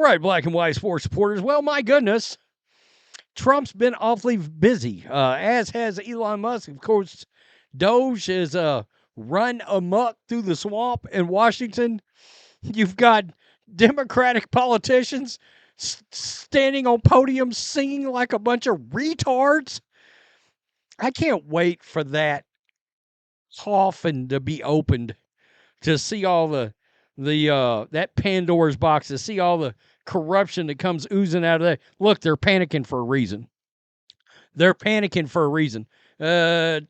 right, black and white sports supporters. Well, my goodness, Trump's been awfully busy, as has Elon Musk. Of course, DOGE is run amok through the swamp in Washington. You've got Democratic politicians standing on podiums singing like a bunch of retards. I can't wait for that coffin to be opened to see all the that Pandora's box, to see all the corruption that comes oozing out of that. Look, they're panicking for a reason. They're panicking for a reason.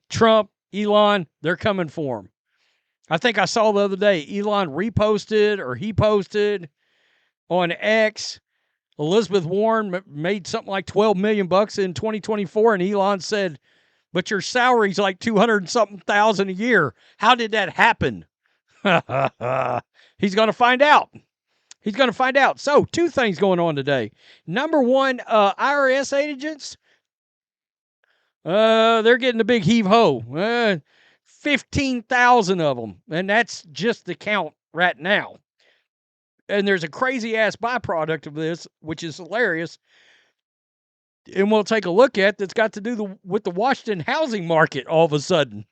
Trump, Elon, they're coming for him. I think I saw the other day, Elon reposted or he posted on X, Elizabeth Warren made something like $12 million in 2024, and Elon said, but your salary's like 200 and something thousand a year. How did that happen? He's going to find out. He's going to find out. So, two things going on today. Number one, IRS agents, they're getting a big heave-ho. 15,000 of them, and that's just the count right now. And there's a crazy-ass byproduct of this, which is hilarious, and we'll take a look at, that's got to do with the Washington housing market all of a sudden.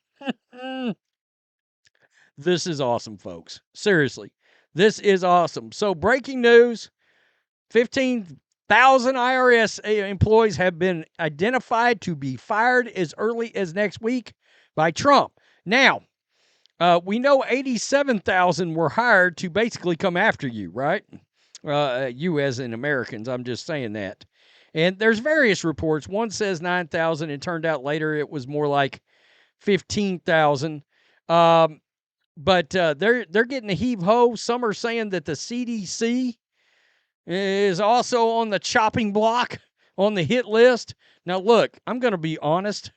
This is awesome, folks. Seriously, this is awesome. So, breaking news, 15,000 IRS employees have been identified to be fired as early as next week by Trump. Now, we know 87,000 were hired to basically come after you, right? You as in Americans, I'm just saying that. And there's various reports. One says 9,000. It turned out later it was more like 15,000. But they're getting a heave-ho. Some are saying that the CDC is also on the chopping block, on the hit list. Now, look, I'm going to be honest.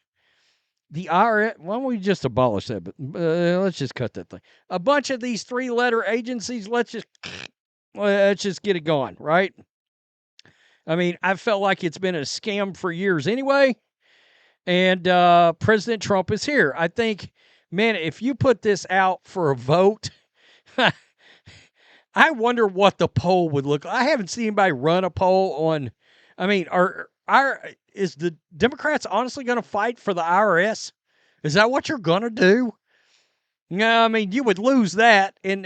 The IRS, why don't we just abolish that? But let's just cut that thing. A bunch of these three-letter agencies, let's just get it going, right? I mean, I felt like it's been a scam for years anyway, and President Trump is here. I think, man, if you put this out for a vote, I wonder what the poll would look like. I haven't seen anybody run a poll on, I mean, is the Democrats honestly going to fight for the IRS? Is that what you're going to do? No, I mean, you would lose that. And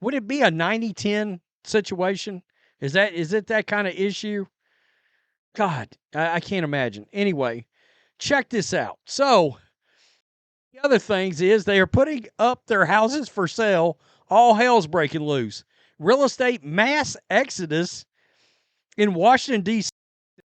would it be a 90-10 situation? Is it that kind of issue? God, I can't imagine. Anyway, check this out. So, the other things is they are putting up their houses for sale. All hell's breaking loose. Real estate mass exodus in Washington, D.C.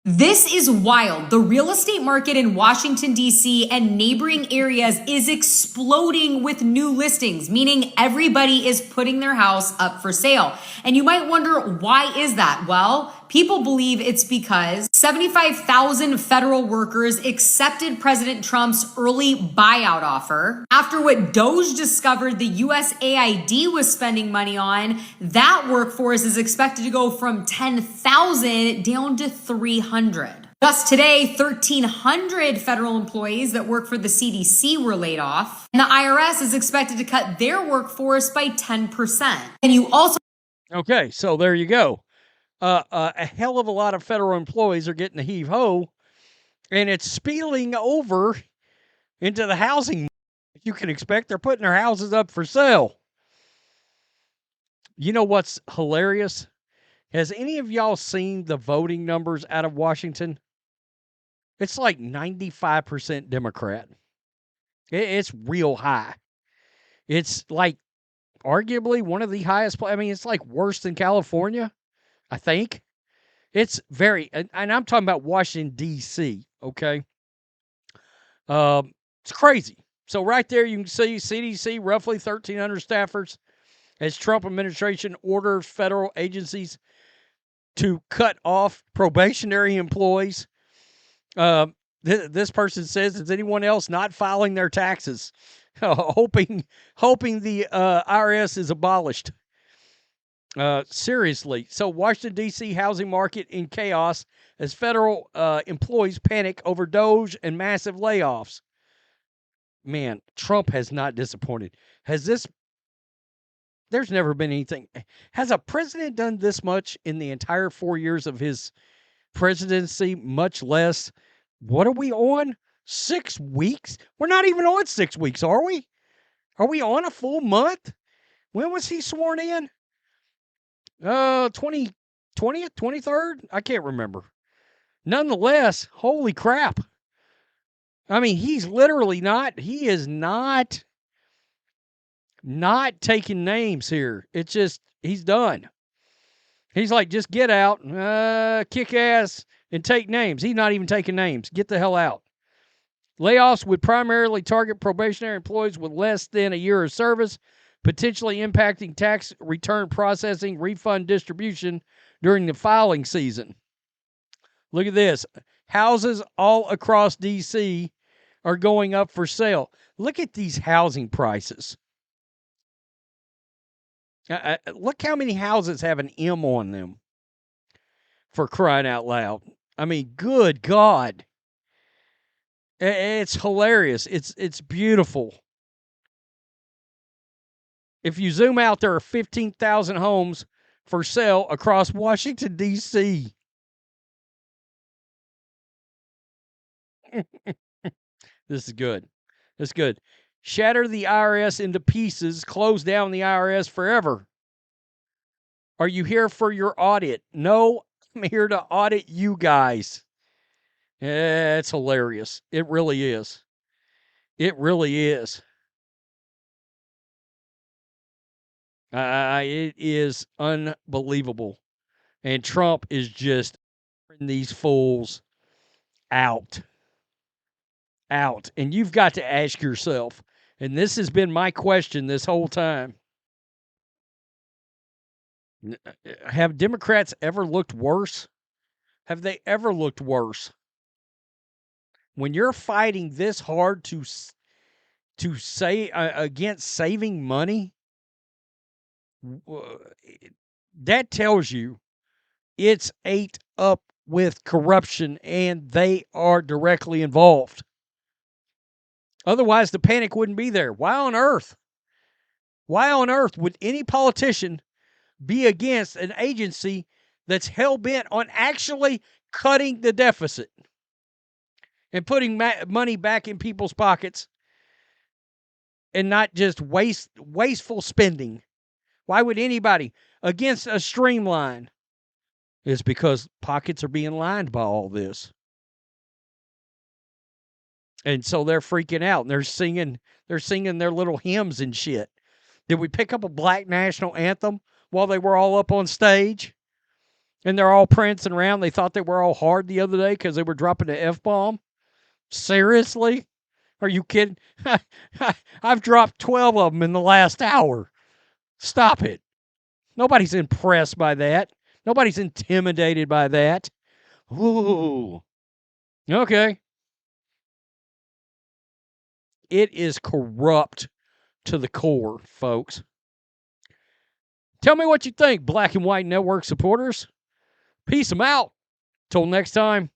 This is wild. The real estate market in Washington, D.C. and neighboring areas is exploding with new listings, meaning everybody is putting their house up for sale. And you might wonder, why is that? Well, people believe it's because 75,000 federal workers accepted President Trump's early buyout offer. After what DOGE discovered the USAID was spending money on, that workforce is expected to go from 10,000 down to 300. Just today, 1,300 federal employees that work for the CDC were laid off, and the IRS is expected to cut their workforce by 10%. And you also... Okay, so there you go. A hell of a lot of federal employees are getting a heave-ho, and it's spilling over into the housing market. You can expect they're putting their houses up for sale. You know what's hilarious? Has any of y'all seen the voting numbers out of Washington? It's like 95% Democrat. It's real high. It's like arguably one of the highest. I mean, it's like worse than California, I think. It's very, and I'm talking about Washington, D.C., okay? It's crazy. So right there you can see CDC, roughly 1,300 staffers, as Trump administration orders federal agencies to cut off probationary employees. This person says, is anyone else not filing their taxes? hoping the IRS is abolished. Seriously. So Washington, D.C. housing market in chaos as federal employees panic over DOGE and massive layoffs. Man, Trump has not disappointed. Has this There's never been anything. Has a president done this much in the entire 4 years of his presidency, much less? What are we on? 6 weeks? We're not even on 6 weeks, are we? Are we on a full month? When was he sworn in? 20th, 23rd? I can't remember. Nonetheless, holy crap. I mean, he is not taking names here. It's just, he's done. He's like, just get out, kick ass, and take names. He's not even taking names. Get the hell out. Layoffs would primarily target probationary employees with less than a year of service, potentially impacting tax return processing, refund distribution during the filing season. Look at this. Houses all across D.C. are going up for sale. Look at these housing prices. Look how many houses have an M on them, for crying out loud. I mean, good God. It's hilarious. It's beautiful. If you zoom out, there are 15,000 homes for sale across Washington, D.C. This is good. This is good. Shatter the IRS into pieces. Close down the IRS forever. Are you here for your audit? No, I'm here to audit you guys. It's hilarious. It really is. It really is. It is unbelievable. And Trump is just these fools out. Out. And you've got to ask yourself, and this has been my question this whole time. Have Democrats ever looked worse? Have they ever looked worse? When you're fighting this hard to say against saving money, that tells you it's ate up with corruption and they are directly involved. Otherwise, the panic wouldn't be there. Why on earth would any politician be against an agency that's hell-bent on actually cutting the deficit and putting money back in people's pockets and not just wasteful spending? Why would anybody against a streamline? It's because pockets are being lined by all this. And so they're freaking out and they're singing their little hymns and shit. Did we pick up a black national anthem while they were all up on stage? And they're all prancing around. They thought they were all hard the other day because they were dropping the F-bomb. Seriously? Are you kidding? I've dropped 12 of them in the last hour. Stop it. Nobody's impressed by that. Nobody's intimidated by that. Ooh. Okay. It is corrupt to the core, folks. Tell me what you think, Black and White Network supporters. Peace them out. Till next time.